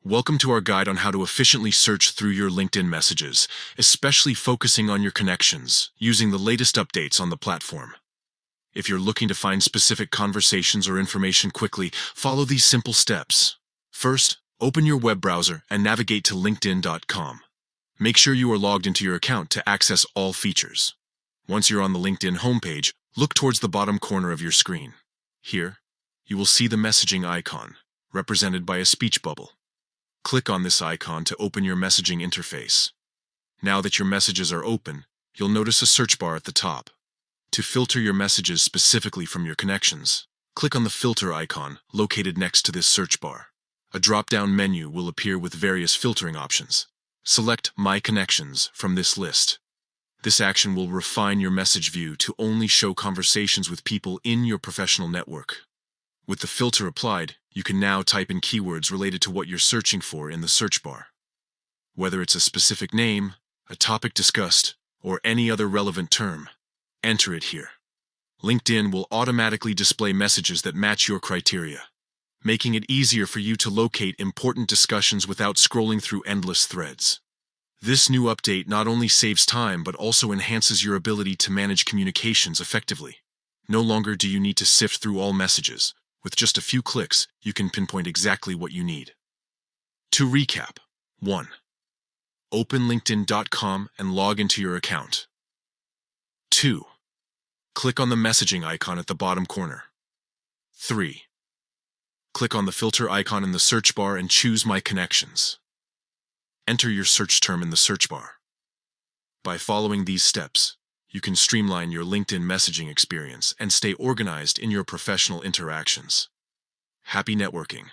Welcome to our guide on how to efficiently search through your LinkedIn messages, especially focusing on your connections, using the latest updates on the platform. If you're looking to find specific conversations or information quickly, follow these simple steps. First, open your web browser and navigate to linkedin.com. Make sure you are logged into your account to access all features. Once you're on the LinkedIn homepage, look towards the bottom corner of your screen. Here, you will see the messaging icon, represented by a speech bubble. Click on this icon to open your messaging interface. Now that your messages are open, you'll notice a search bar at the top. To filter your messages specifically from your connections, click on the filter icon located next to this search bar. A drop-down menu will appear with various filtering options. Select My Connections from this list. This action will refine your message view to only show conversations with people in your professional network. With the filter applied, you can now type in keywords related to what you're searching for in the search bar. Whether it's a specific name, a topic discussed, or any other relevant term, enter it here. LinkedIn will automatically display messages that match your criteria, making it easier for you to locate important discussions without scrolling through endless threads. This new update not only saves time but also enhances your ability to manage communications effectively. No longer do you need to sift through all messages. With just a few clicks, you can pinpoint exactly what you need. To recap: 1. Open LinkedIn.com and log into your account. 2. Click on the messaging icon at the bottom corner. 3. Click on the filter icon in the search bar and choose My Connections. Enter your search term in the search bar. By following these steps, you can streamline your LinkedIn messaging experience and stay organized in your professional interactions. Happy networking!